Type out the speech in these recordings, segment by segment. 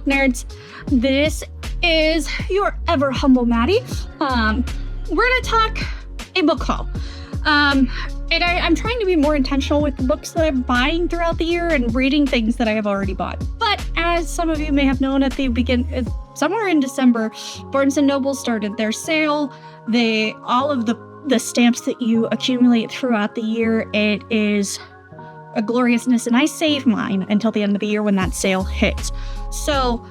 book nerds. This is your ever humble Maddie. We're gonna talk a book haul. And I'm trying to be more intentional with the books that I'm buying throughout the year and reading things that I have already bought. But as some of you may have known, at the somewhere in December, Barnes & Noble started their sale. All of the stamps that you accumulate throughout the year, it is a gloriousness, and I save mine until the end of the year when that sale hits. So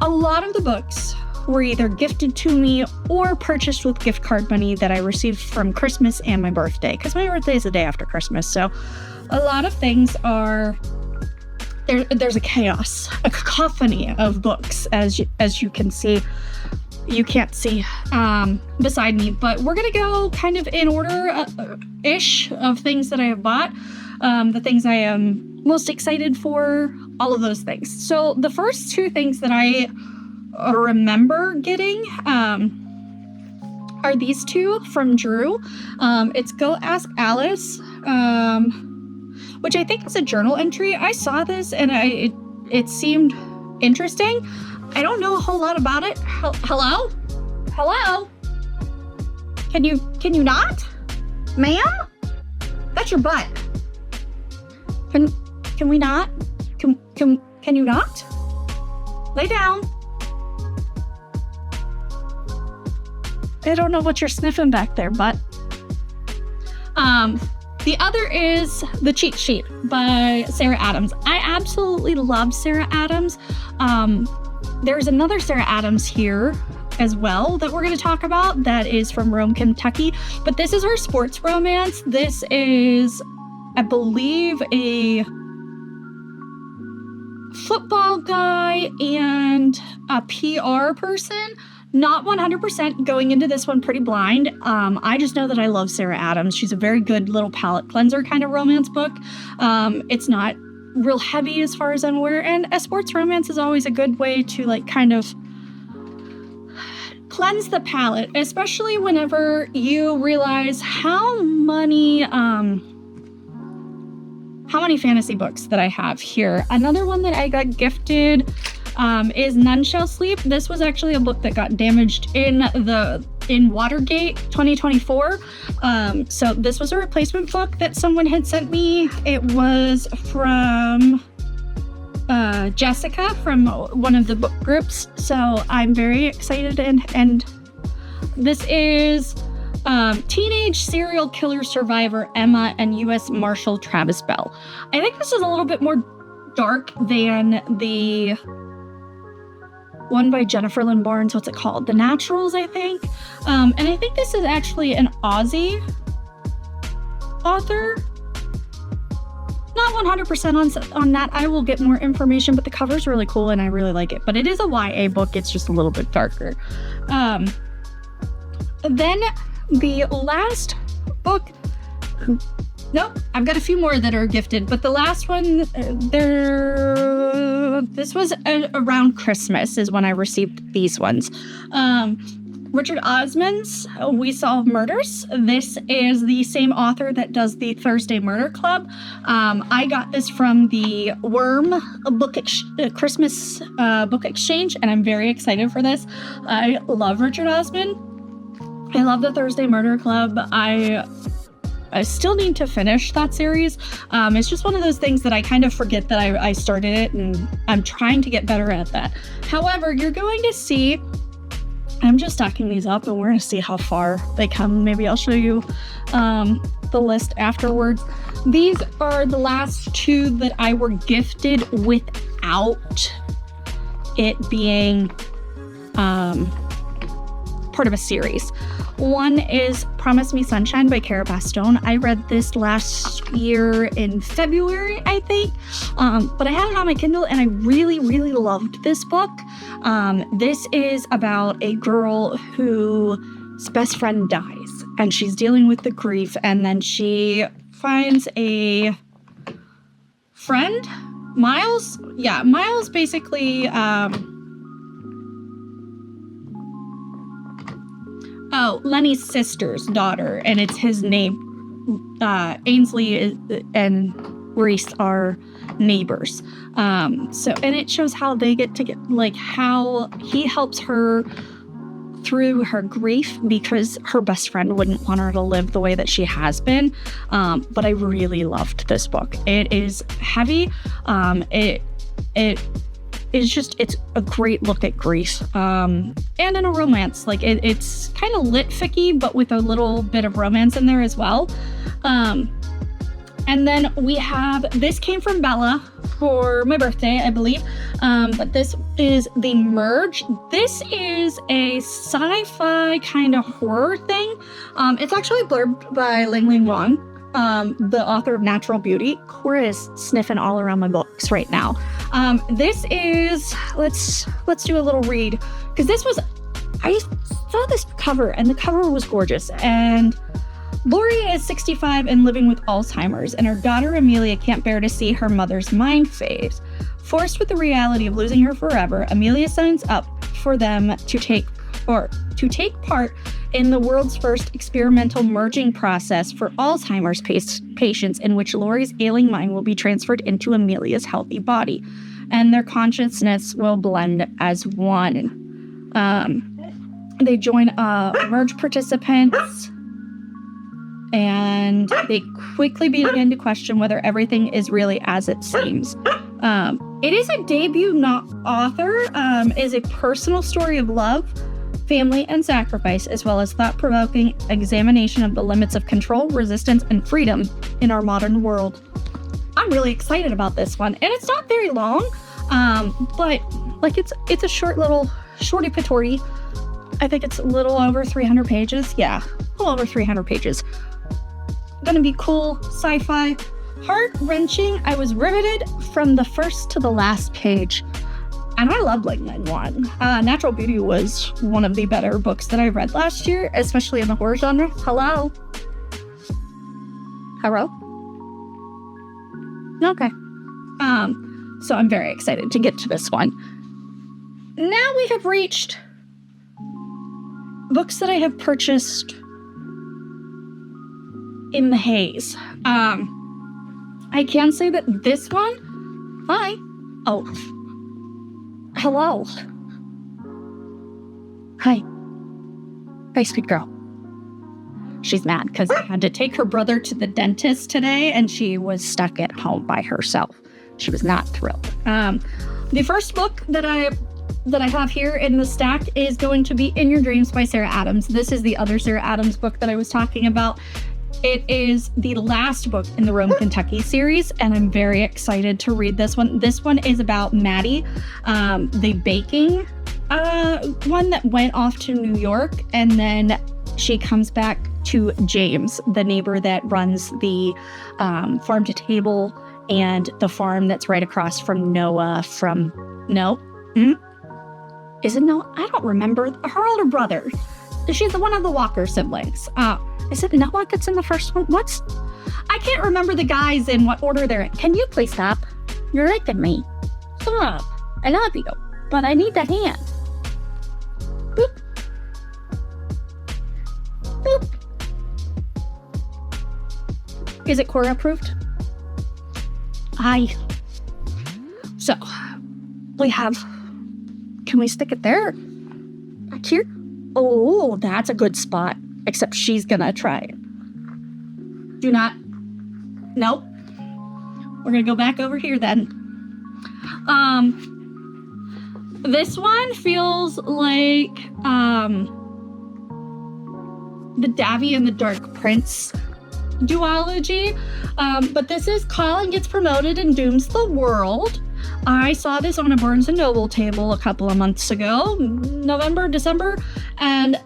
a lot of the books were either gifted to me or purchased with gift card money that I received from Christmas and my birthday, because my birthday is the day after Christmas. So a lot of things are there's a chaos, a cacophony of books, as you can see. You can't see beside me, but we're gonna go kind of in order ish of things that I have bought, the things I am most excited for, all of those things. So the first two things that I remember getting are these two from Drew. It's Go Ask Alice, which I think is a journal entry. I saw this and it seemed interesting. I don't know a whole lot about it. Hello? Can you not? Ma'am? That's your butt. Can we not? Can you not? Lay down. I don't know what you're sniffing back there, but the other is The Cheat Sheet by Sarah Adams. I absolutely love Sarah Adams. There's another Sarah Adams here as well that we're going to talk about that is from Rome, Kentucky, but this is her sports romance. This is, I believe, a football guy and a PR person. Not 100% going into this one pretty blind. I just know that I love Sarah Adams. She's a very good little palate cleanser kind of romance book. It's not real heavy as far as I'm aware, and a sports romance is always a good way to kind of cleanse the palate, especially whenever you realize how many fantasy books that I have here. Another one that I got gifted is None Shall Sleep. This was actually a book that got damaged in Watergate 2024. So this was a replacement book that someone had sent me. It was from Jessica from one of the book groups. So I'm very excited, and this is teenage serial killer survivor Emma and U.S. Marshal Travis Bell. I think this is a little bit more dark than the one by Jennifer Lynn Barnes. What's it called? The Naturals, I think. And I think this is actually an Aussie author. Not 100% on that. I will get more information, but the cover's really cool and I really like it. But it is a YA book. It's just a little bit darker. Then the last book... Nope, I've got a few more that are gifted, but the last one, this was around Christmas is when I received these ones. Richard Osman's We Solve Murders. This is the same author that does the Thursday Murder Club. I got this from the Worm Christmas book exchange, and I'm very excited for this. I love Richard Osman. I love the Thursday Murder Club. I still need to finish that series. It's just one of those things that I kind of forget that I started it, and I'm trying to get better at that. However, you're going to see, I'm just stacking these up and we're going to see how far they come. Maybe I'll show you the list afterwards. These are the last two that I were gifted without it being part of a series. One is Promise Me Sunshine by Cara Bastone. I read this last year in February, I think, but I had it on my Kindle and I really, really loved this book. This is about a girl whose best friend dies and she's dealing with the grief, and then she finds a friend, Miles. Yeah, Miles basically... Lenny's sister's daughter, and it's his name. Ainsley and Reese are neighbors. And it shows how they get to like how he helps her through her grief because her best friend wouldn't want her to live the way that she has been. But I really loved this book. It is heavy. It's a great look at grief. And in a romance, like it's kind of lit ficky, but with a little bit of romance in there as well. And then we have, this came from Bella for my birthday, I believe. But this is The Merge. This is a sci-fi kind of horror thing. It's actually blurbed by Ling Wang, the author of Natural Beauty. Korra is sniffing all around my books right now. This is, let's do a little read. Because I saw this cover and the cover was gorgeous. And Lori is 65 and living with Alzheimer's, and her daughter Amelia can't bear to see her mother's mind fade. Forced with the reality of losing her forever, Amelia signs up for them to take part in the world's first experimental merging process for Alzheimer's patients, in which Lori's ailing mind will be transferred into Amelia's healthy body, and their consciousness will blend as one. They join merge participants, and they quickly begin to question whether everything is really as it seems. It is a debut author, is a personal story of love, family, and sacrifice, as well as thought-provoking examination of the limits of control, resistance, and freedom in our modern world. I'm really excited about this one, and it's not very long, but like it's a short little shorty patorty. I think it's a little over 300 pages. Yeah, a little over 300 pages. Gonna be cool, sci-fi, heart-wrenching. I was riveted from the first to the last page. And I love Ling Wang. Natural Beauty was one of the better books that I read last year, especially in the horror genre. Hello? Okay. So I'm very excited to get to this one. Now we have reached books that I have purchased in the haze. I can say that this one, hello. Hi, sweet girl. She's mad because I had to take her brother to the dentist today and she was stuck at home by herself. She was not thrilled. The first book that I have here in the stack is going to be In Your Dreams by Sarah Adams. This is the other Sarah Adams book that I was talking about. It is the last book in the Rome, Kentucky series, and I'm very excited to read this one. This one is about Maddie, the baking one that went off to New York, and then she comes back to James, the neighbor that runs the farm to table and the farm that's right across from Noah Is it Noah? I don't remember. Her older brother. She's the one of the Walker siblings. Is it Noah that's in the first one? I can't remember the guys in what order they're in. Can you please stop? You're raping me. Stop. I love you, but I need the hand. Boop. Boop. Is it Korra approved? So, we have... Can we stick it there? Back here? Oh, that's a good spot. Except she's gonna try it. Do not. Nope. We're gonna go back over here then. This one feels like the Davy and the Dark Prince duology. But this is Colin Gets Promoted and Dooms the World. I saw this on a Barnes & Noble table a couple of months ago, November, December, and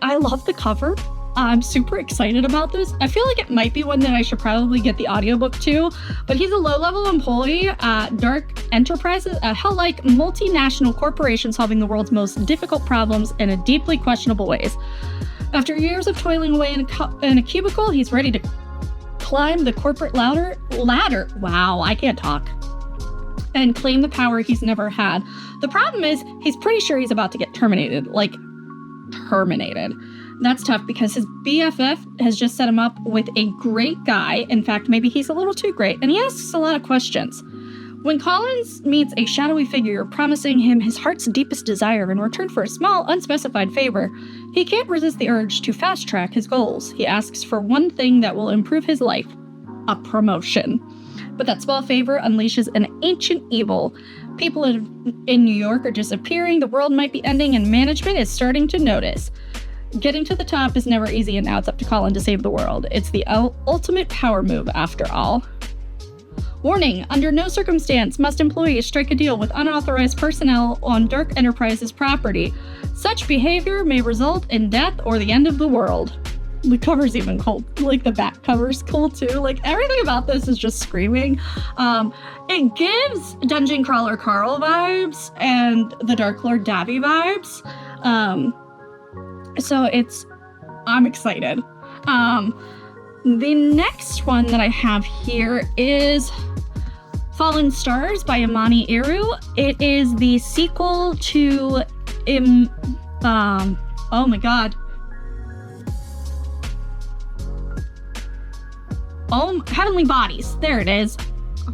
I love the cover. I'm super excited about this. I feel like it might be one that I should probably get the audiobook to, but he's a low-level employee at Dark Enterprises, a hell-like multinational corporation solving the world's most difficult problems in a deeply questionable ways. After years of toiling away in a cubicle, he's ready to climb the corporate ladder. Wow, I can't talk. And claim the power he's never had. The problem is, he's pretty sure he's about to get terminated. That's tough because his BFF has just set him up with a great guy. In fact, maybe he's a little too great, and he asks a lot of questions. When Collins meets a shadowy figure promising him his heart's deepest desire in return for a small, unspecified favor, he can't resist the urge to fast-track his goals. He asks for one thing that will improve his life: a promotion. But that small favor unleashes an ancient evil. People in New York are disappearing, the world might be ending, and management is starting to notice. Getting to the top is never easy, and now it's up to Colin to save the world. It's the ultimate power move, after all. Warning: under no circumstance must employees strike a deal with unauthorized personnel on Dark Enterprises property. Such behavior may result in death or the end of the world. The cover's even cool. Like, the back cover's cool too. Like, everything about this is just screaming. It gives Dungeon Crawler Carl vibes and the Dark Lord Davy vibes. So I'm excited. The next one that I have here is Fallen Stars by Imani Eru. It is the sequel to oh my god. Oh, Heavenly Bodies. There it is.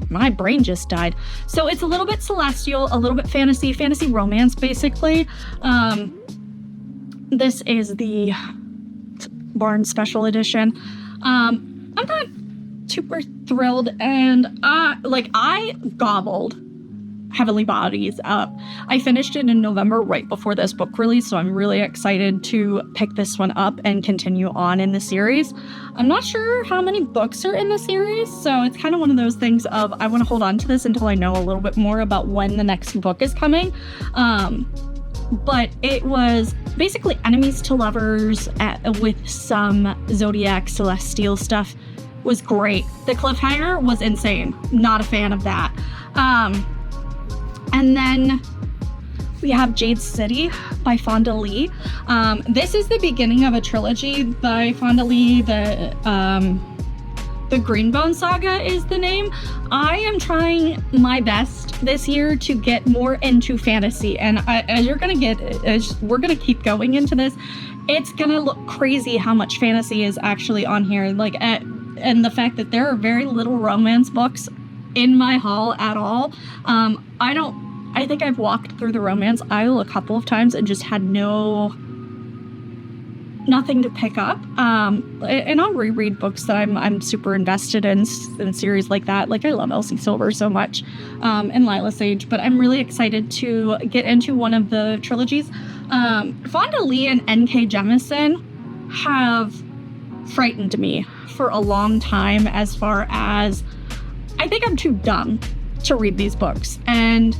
My brain just died. So it's a little bit celestial, a little bit fantasy romance, basically. This is the Barnes Special Edition. I'm not super thrilled, and I gobbled Heavenly Bodies up. I finished it in November, right before this book release, so I'm really excited to pick this one up and continue on in the series. I'm not sure how many books are in the series, so it's kind of one of those things of I want to hold on to this until I know a little bit more about when the next book is coming. But it was basically enemies to lovers with some Zodiac Celestial stuff. Was great. The cliffhanger was insane. Not a fan of that. And then we have Jade City by Fonda Lee. This is the beginning of a trilogy by Fonda Lee. The Greenbone Saga is the name. I am trying my best this year to get more into fantasy, and as we're gonna keep going into this, it's gonna look crazy how much fantasy is actually on here. And the fact that there are very little romance books in my haul at all. I think I've walked through the romance aisle a couple of times and just had nothing to pick up. And I'll reread books that I'm super invested in series like that. Like, I love Elsie Silver so much, and Lila Sage, but I'm really excited to get into one of the trilogies. Fonda Lee and N.K. Jemisin have frightened me for a long time, as far as I think I'm too dumb to read these books. And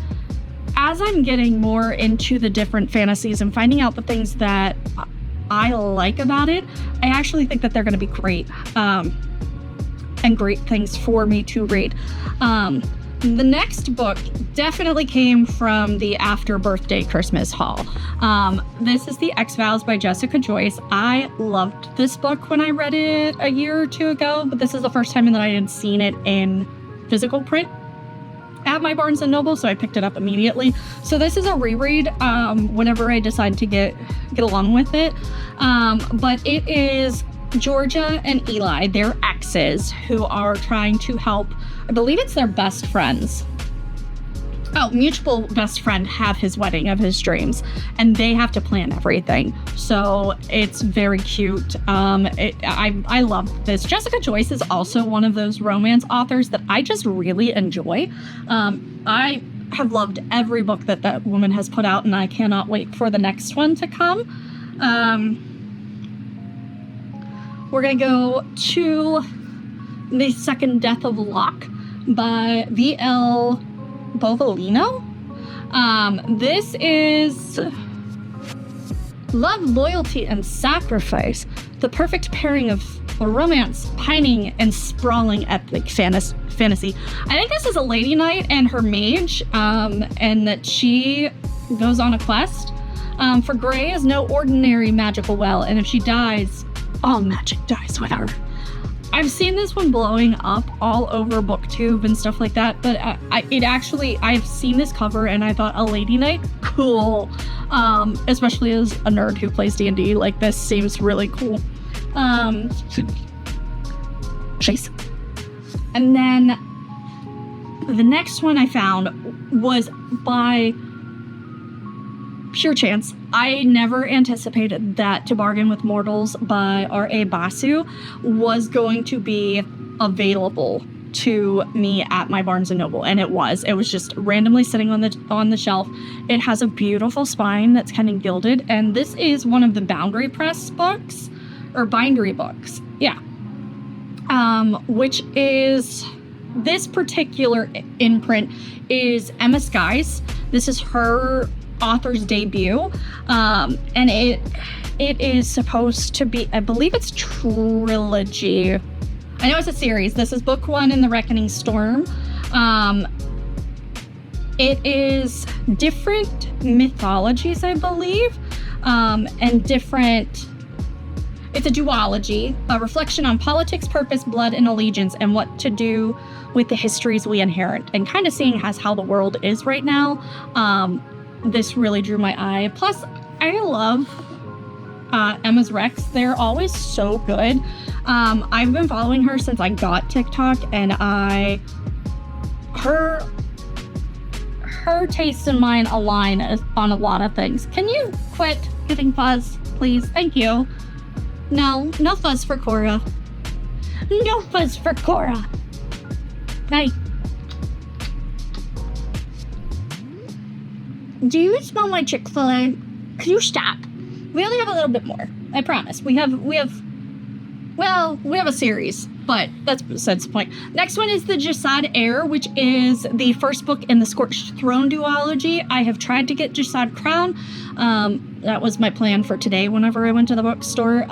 as I'm getting more into the different fantasies and finding out the things that I like about it, I actually think that they're going to be great, and great things for me to read. The next book definitely came from the after birthday Christmas haul. This is The X-Files by Jessica Joyce. I loved this book when I read it a year or two ago, but this is the first time that I had seen it in physical print at my Barnes & Noble, so I picked it up immediately. So this is a reread whenever I decide to get along with it. But it is Georgia and Eli, their exes, who are trying to help, I believe it's their best friends. Mutual best friend have his wedding of his dreams, and they have to plan everything. So it's very cute. I love this. Jessica Joyce is also one of those romance authors that I just really enjoy. I have loved every book that woman has put out, and I cannot wait for the next one to come. We're going to go to The Second Death of Locke by V.L. Bovalino. This is love, loyalty, and sacrifice. The perfect pairing of romance, pining, and sprawling epic fantasy. I think this is a lady knight and her mage, and that she goes on a quest. For Grey is no ordinary magical well, and if she dies, all magic dies with her. I've seen this one blowing up all over Booktube and stuff like that, but I've seen this cover and I thought, a lady knight? Cool. Especially as a nerd who plays D&D, like, this seems really cool. Chase. And then The next one I found was by pure chance. I never anticipated that To Bargain with Mortals by R.A. Basu was going to be available to me at my Barnes & Noble, and it was just randomly sitting on the shelf. It has a beautiful spine that's kind of gilded, and this is one of the Boundary Press books, or Bindery books, yeah, which is, this particular imprint is Emma Sky's. This is her author's debut, and it is supposed to be, I believe it's trilogy. I know it's a series. This is book 1 in The Reckoning Storm. It is different mythologies, I believe, and different, it's a duology, a reflection on politics, purpose, blood, and allegiance, and what to do with the histories we inherit, and kind of seeing as how the world is right now. This really drew my eye. Plus, I love Emma's Recs. They're always so good. I've been following her since I got TikTok, and her taste and mine align on a lot of things. Can you quit giving fuzz, please? Thank you. No fuzz for Korra. No fuzz for Korra. Night. Do you smell my Chick-fil-A? Could you stop? We only have a little bit more. I promise. We have a series, but that's besides the point. Next one is the Jasad Heir, which is the first book in the Scorched Throne duology. I have tried to get Jasad Crown. That was my plan for today whenever I went to the bookstore.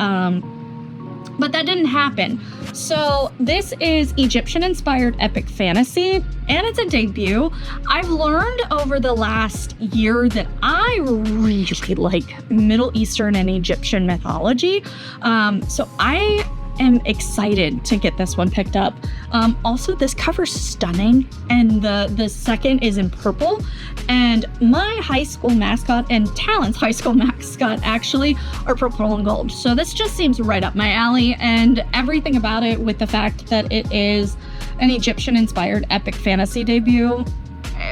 But that didn't happen. So this is Egyptian-inspired epic fantasy, and it's a debut. I've learned over the last year that I really like Middle Eastern and Egyptian mythology. So I am excited to get this one picked up. Also, this cover's stunning, and the second is in purple. And my high school mascot and Talon's high school mascot actually are purple and gold. So this just seems right up my alley, and everything about it, with the fact that it is an Egyptian-inspired epic fantasy debut,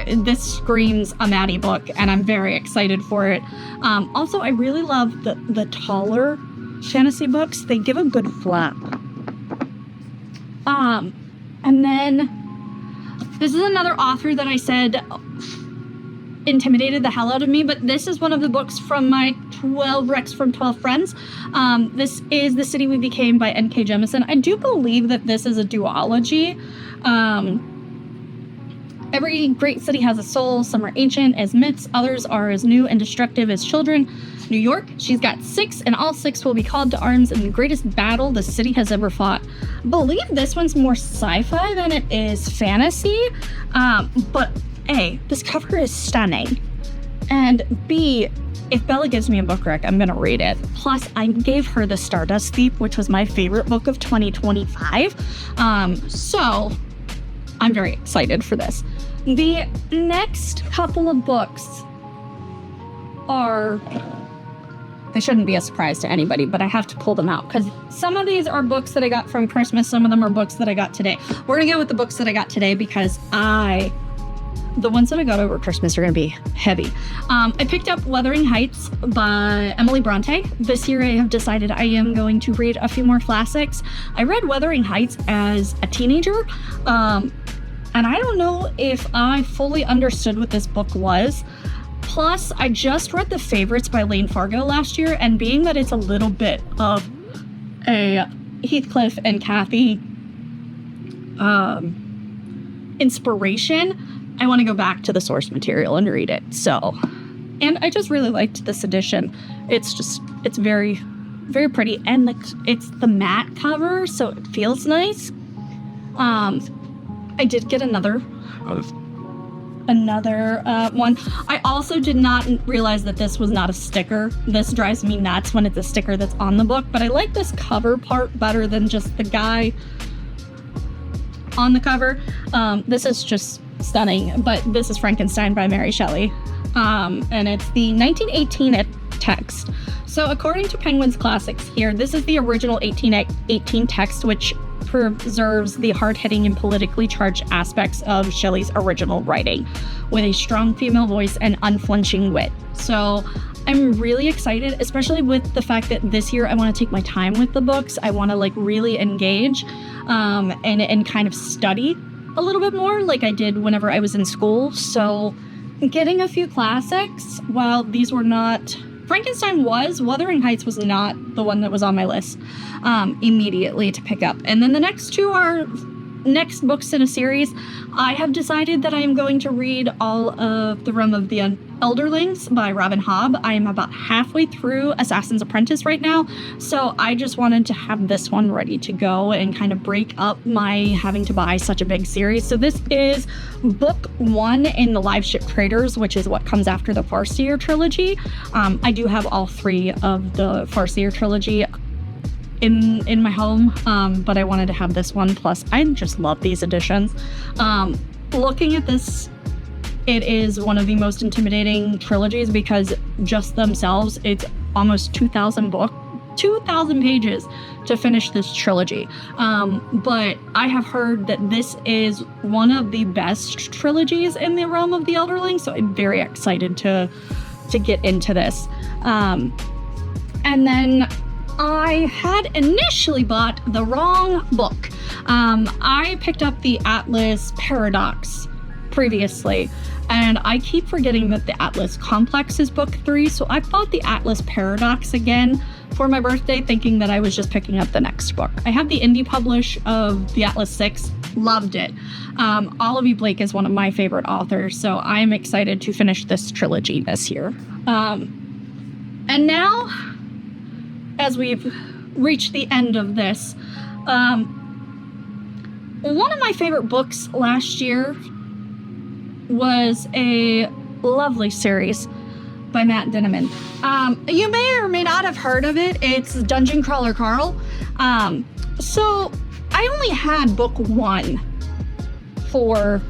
this screams a Maddie book, and I'm very excited for it. Also, I really love the taller fantasy books. They give a good flap. And then this is another author that I said intimidated the hell out of me, but this is one of the books from my 12 Recs from 12 Friends. This is The City We Became by N.K. Jemisin. I do believe that this is a duology. Every great city has a soul. Some are ancient as myths, others are as new and destructive as children. New York, she's got 6, and all 6 will be called to arms in the greatest battle the city has ever fought. I believe this one's more sci-fi than it is fantasy, but A, this cover is stunning, and B, if Bella gives me a book rec, I'm gonna read it. Plus, I gave her The Stardust Thief, which was my favorite book of 2025, so I'm very excited for this. The next couple of books are, they shouldn't be a surprise to anybody, but I have to pull them out because some of these are books that I got from Christmas. Some of them are books that I got today. We're going to go with the books that I got today because the ones that I got over Christmas are going to be heavy. I picked up Wuthering Heights by Emily Bronte. This year I have decided I am going to read a few more classics. I read Wuthering Heights as a teenager, and I don't know if I fully understood what this book was. Plus, I just read The Favorites by Lane Fargo last year, and being that it's a little bit of a Heathcliff and Kathy inspiration, I want to go back to the source material and read it. So, and I just really liked this edition. It's very, very pretty, and it's the matte cover, so it feels nice. I did get another one. I also did not realize that this was not a sticker. This drives me nuts when it's a sticker that's on the book, but I like this cover part better than just the guy on the cover. This is just stunning, but this is Frankenstein by Mary Shelley, and it's the 1918 text. So according to Penguin's Classics here, this is the original 1818 text, which preserves the hard-hitting and politically charged aspects of Shelley's original writing with a strong female voice and unflinching wit. So I'm really excited, especially with the fact that this year I want to take my time with the books. I want to like really engage and kind of study a little bit more like I did whenever I was in school. So getting a few classics, while these were not... Frankenstein was, Wuthering Heights was not the one that was on my list immediately to pick up. And then the next two are next books in a series. I have decided that I am going to read all of The Realm of the Elderlings by Robin Hobb. I am about halfway through Assassin's Apprentice right now, so I just wanted to have this one ready to go and kind of break up my having to buy such a big series. So this is book 1 in the Live Ship Traders, which is what comes after the Farseer trilogy. I do have all 3 of the Farseer trilogy in my home, but I wanted to have this one. Plus, I just love these editions. Looking at this, it is one of the most intimidating trilogies because just themselves, it's almost 2,000 pages to finish this trilogy. But I have heard that this is one of the best trilogies in the Realm of the Elderling, so I'm very excited to get into this. And then I had initially bought the wrong book. I picked up the Atlas Paradox previously, and I keep forgetting that the Atlas Complex is book 3, so I bought the Atlas Paradox again for my birthday, thinking that I was just picking up the next book. I have the indie publish of the Atlas 6, loved it. Olivia Blake is one of my favorite authors, so I'm excited to finish this trilogy this year. And now, as we've reached the end of this, one of my favorite books last year was a lovely series by Matt Dinniman. You may or may not have heard of it. It's Dungeon Crawler Carl. So I only had book 1 for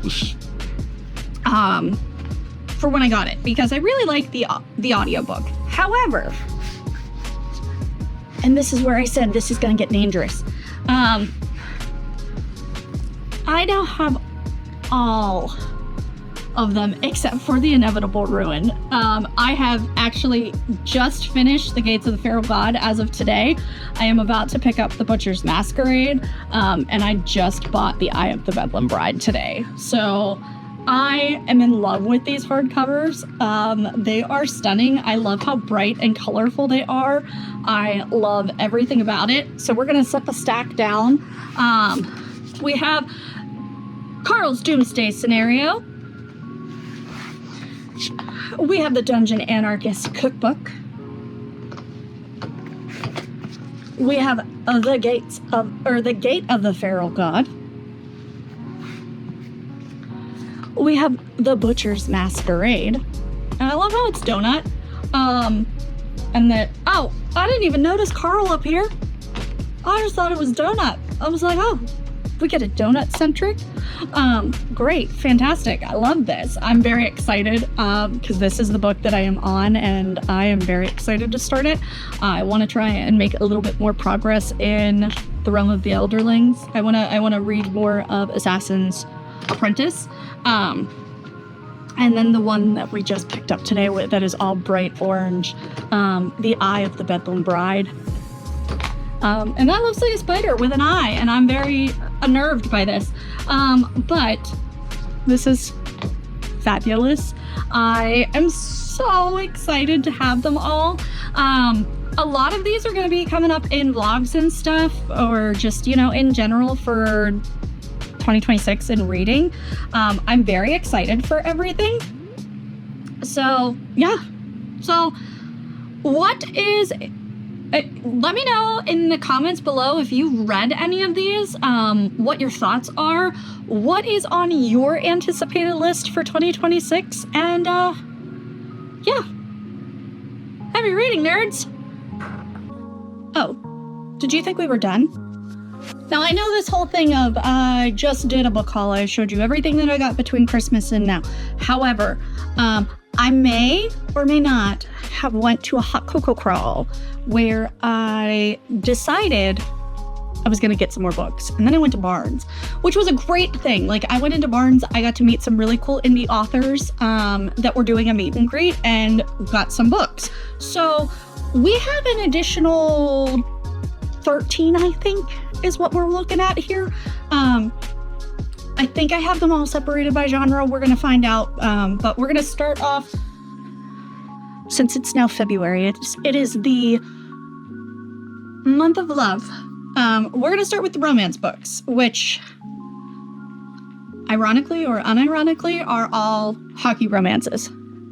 when I got it because I really liked the audiobook. However, and this is where I said this is going to get dangerous. I now have all of them except for The Inevitable Ruin. I have actually just finished The Gates of the Feral God as of today. I am about to pick up The Butcher's Masquerade, and I just bought The Eye of the Bedlam Bride today. So I am in love with these hardcovers. They are stunning. I love how bright and colorful they are. I love everything about it. So we're going to set the stack down. We have Carl's Doomsday Scenario. We have the Dungeon Anarchist Cookbook. We have the Gate of the Feral God. We have The Butcher's Masquerade. And I love how it's donut. And that, oh, I didn't even notice Carl up here. I just thought it was donut. I was like, oh, we get a donut centric. Great, fantastic. I love this. I'm very excited because this is the book that I am on, and I am very excited to start it. I want to try and make a little bit more progress in The Realm of the Elderlings. I want to read more of Assassin's Apprentice. And then the one that we just picked up today that is all bright orange, The Eye of the Bedlam Bride. And that looks like a spider with an eye, and I'm very unnerved by this. But this is fabulous. I am so excited to have them all. A lot of these are going to be coming up in vlogs and stuff, or just, in general for 2026 and reading. I'm very excited for everything. So, yeah. So, let me know in the comments below if you read any of these, what your thoughts are, what is on your anticipated list for 2026, and, yeah. Happy reading, nerds! Oh, did you think we were done? Now, I know this whole thing of, I just did a book haul, I showed you everything that I got between Christmas and now. However, I may or may not have went to a hot cocoa crawl where I decided I was going to get some more books. And then I went to Barnes, which was a great thing. Like, I went into Barnes, I got to meet some really cool indie authors that were doing a meet and greet and got some books. So we have an additional 13, I think, is what we're looking at here. I think I have them all separated by genre. We're going to find out. But we're going to start off, since it's now February, it is the month of love. We're going to start with the romance books, which, ironically or unironically, are all hockey romances.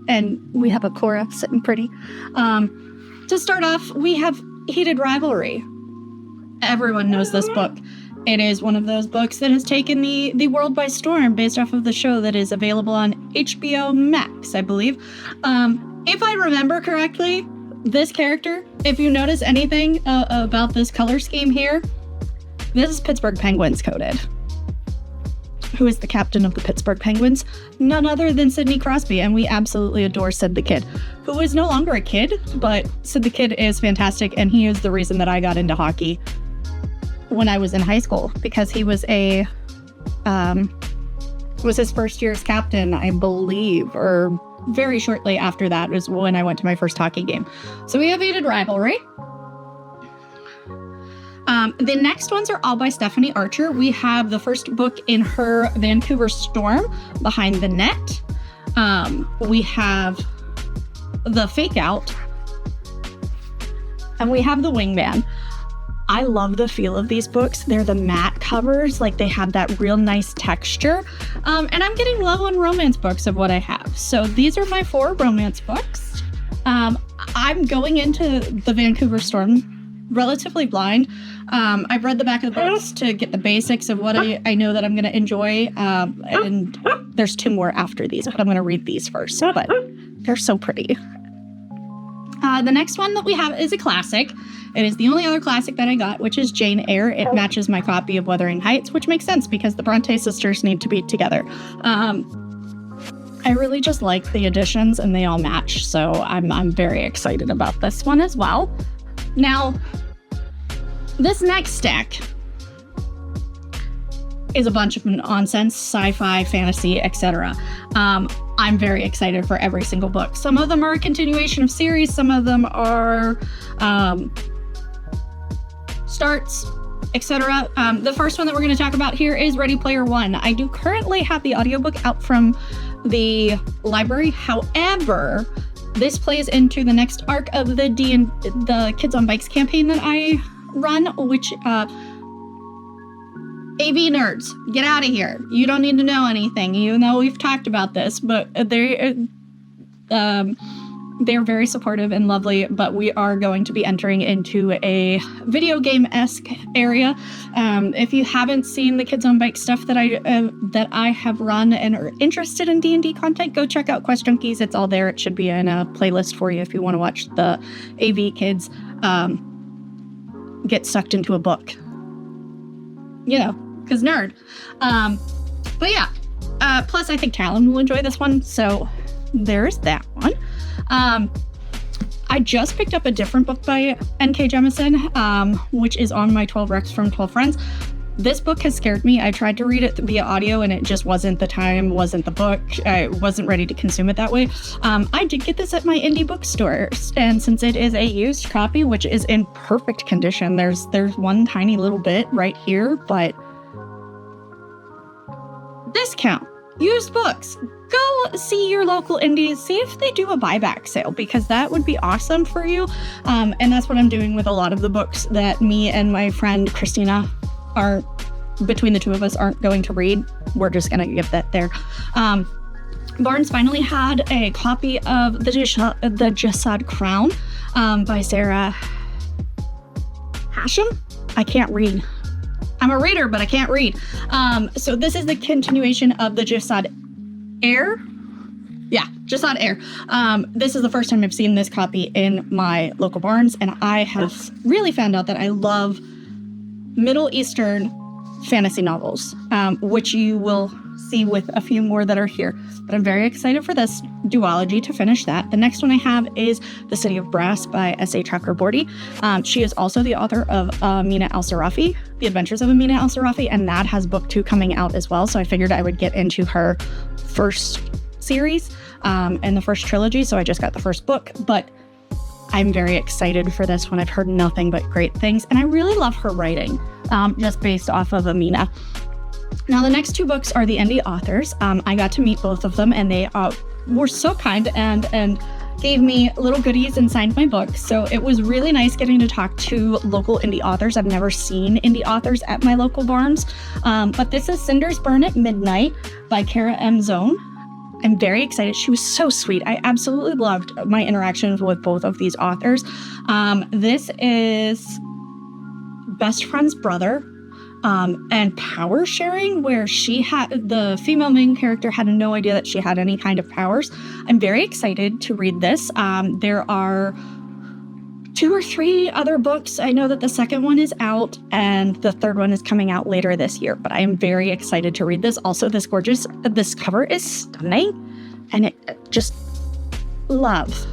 And we have a Korra sitting pretty. To start off, we have Heated Rivalry. Everyone knows this book. It is one of those books that has taken the world by storm based off of the show that is available on HBO Max, I believe. If I remember correctly, this character, if you notice anything about this color scheme here, this is Pittsburgh Penguins coded. Who is the captain of the Pittsburgh Penguins? None other than Sidney Crosby, and we absolutely adore Sid the Kid, who is no longer a kid, but Sid the Kid is fantastic, and he is the reason that I got into hockey when I was in high school, because he was was his first year's captain, I believe, or very shortly after that was when I went to my first hockey game. So we have Heated Rivalry. The next ones are all by Stephanie Archer. We have the first book in her Vancouver Storm, Behind the Net. We have The Fake Out. And we have The Wingman. I love the feel of these books. They're the matte covers, like they have that real nice texture. And I'm getting low on romance books of what I have. So these are my 4 romance books. I'm going into the Vancouver Storm relatively blind. I've read the back of the books to get the basics of what I know that I'm going to enjoy. And there's 2 more after these, but I'm going to read these first. But they're so pretty. The next one that we have is a classic. It is the only other classic that I got, which is Jane Eyre. It matches my copy of Wuthering Heights, which makes sense because the Bronte sisters need to be together. I really just like the editions and they all match, so I'm very excited about this one as well. Now, this next stack is a bunch of nonsense, sci-fi, fantasy, etc. I'm very excited for every single book. Some of them are a continuation of series, some of them are starts, etc. The first one that we're going to talk about here is Ready Player One. I do currently have the audiobook out from the library. However, this plays into the next arc of the Kids on Bikes campaign that I run, which AV nerds, get out of here. You don't need to know anything. You know we've talked about this, but they're very supportive and lovely, but we are going to be entering into a video game-esque area. If you haven't seen the Kids on Bike stuff that I have run and are interested in D&D content, go check out Quest Junkies. It's all there. It should be in a playlist for you if you want to watch the AV kids get sucked into a book. You know, because nerd. But yeah, plus I think Talon will enjoy this one, so there's that one. I just picked up a different book by N.K. Jemisin, which is on my 12 Recs from 12 Friends. This book has scared me. I tried to read it via audio and it just wasn't the time, wasn't the book. I wasn't ready to consume it that way. I did get this at my indie bookstore, and since it is a used copy, which is in perfect condition, there's one tiny little bit right here, but discount. Used books. Go see your local indies, see if they do a buyback sale, because that would be awesome for you. And that's what I'm doing with a lot of the books that me and my friend Christina are, between the two of us, aren't going to read. We're just going to give that there. Barnes finally had a copy of the Jasad Crown by Sarah Hashem. I can't read. I'm a reader, but I can't read. So this is the continuation of the Jasad Eyre. Yeah, Jasad Eyre. This is the first time I've seen this copy in my local Barnes, and I have really found out that I love Middle Eastern fantasy novels, which you will see with a few more that are here. But I'm very excited for this duology to finish that. The next one I have is The City of Brass by S.A. Chakraborty. She is also the author of Amina Al-Sarafi, The Adventures of Amina Al-Sarafi, and that has book 2 coming out as well. So I figured I would get into her first series and the first trilogy. So I just got the first book, but I'm very excited for this one. I've heard nothing but great things, and I really love her writing, just based off of Amina. Now, the next 2 books are the indie authors. I got to meet both of them, and they were so kind and gave me little goodies and signed my book. So it was really nice getting to talk to local indie authors. I've never seen indie authors at my local barns, but this is Cinders Burn at Midnight by Kara M. Zone. I'm very excited. She was so sweet. I absolutely loved my interactions with both of these authors. This is best friend's brother and power sharing, where the female main character had no idea that she had any kind of powers. I'm very excited to read this. There are 2 or 3 other books. I know that the second one is out and the third one is coming out later this year, but I am very excited to read this. Also, this cover is stunning, and it just love.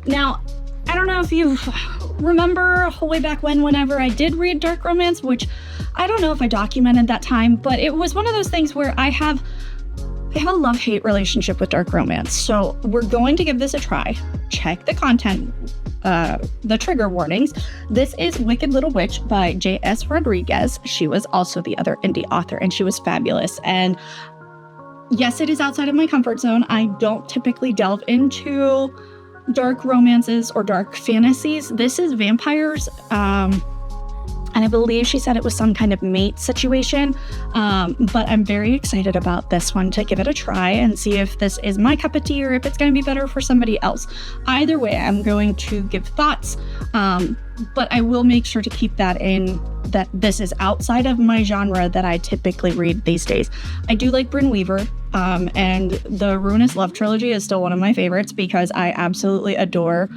Now, I don't know if you remember way back whenever I did read dark romance, which I don't know if I documented that time, but it was one of those things where I have a love-hate relationship with dark romance. So we're going to give this a try. Check the content, the trigger warnings. This is Wicked Little Witch by J.S. Rodriguez. She was also the other indie author, and she was fabulous. And yes, it is outside of my comfort zone. I don't typically delve into dark romances or dark fantasies. This is vampires, and I believe she said it was some kind of mate situation, but I'm very excited about this one to give it a try and see if this is my cup of tea or if it's going to be better for somebody else. Either way, I'm going to give thoughts, but I will make sure to keep that in, that this is outside of my genre that I typically read these days. I do like Brynne Weaver, and the Ruinous Love trilogy is still one of my favorites because I absolutely adore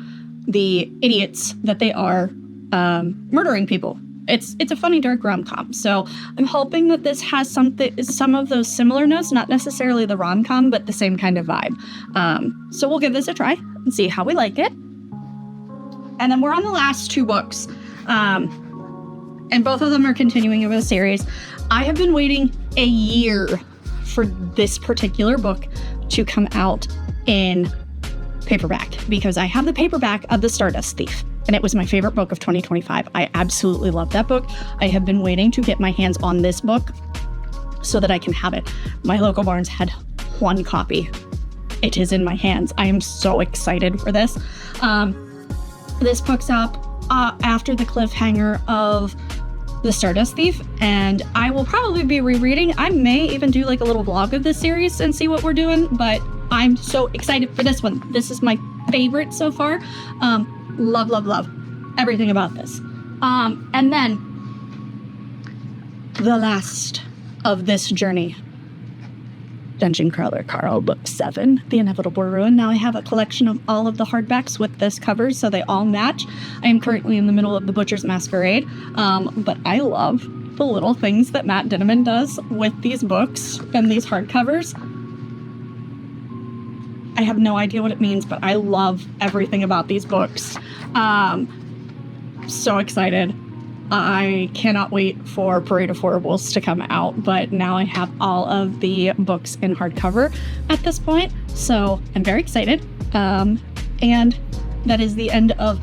the idiots that they are murdering people. It's a funny dark rom-com, so I'm hoping that this has some of those similar notes, not necessarily the rom-com, but the same kind of vibe. So we'll give this a try and see how we like it. And then we're on the last 2 books, and both of them are continuing with a series. I have been waiting a year for this particular book to come out in paperback because I have the paperback of The Stardust Thief. And it was my favorite book of 2025. I absolutely love that book. I have been waiting to get my hands on this book so that I can have it. My local barns had 1 copy. It is in my hands. I am so excited for this. This book's up after the cliffhanger of The Stardust Thief, and I will probably be rereading. I may even do like a little vlog of this series and see what we're doing, but I'm so excited for this one. This is my favorite so far. Love everything about this. And then the last of this journey, Dungeon Crawler Carl, Book 7, The Inevitable Ruin. Now I have a collection of all of the hardbacks with this cover, so they all match. I am currently in the middle of The Butcher's Masquerade, but I love the little things that Matt Dinneman does with these books and these hardcovers. I have no idea what it means, but I love everything about these books. So excited. I cannot wait for Parade of Horribles to come out, but now I have all of the books in hardcover at this point, so I'm very excited. And that is the end of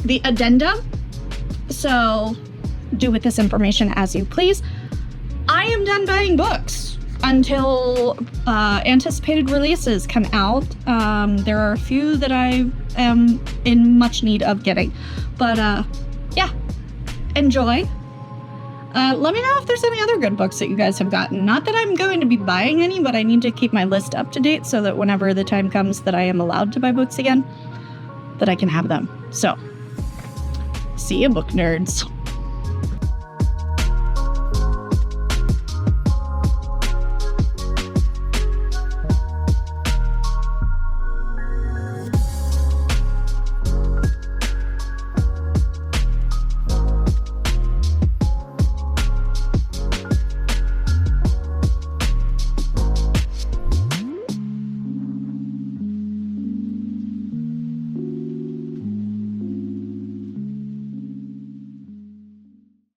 the addendum. So do with this information as you please. I am done buying books until anticipated releases come out. There are a few that I am in much need of getting, but yeah, enjoy. Let me know if there's any other good books that you guys have gotten. Not that I'm going to be buying any, but I need to keep my list up to date so that whenever the time comes that I am allowed to buy books again, that I can have them. So, see you, book nerds.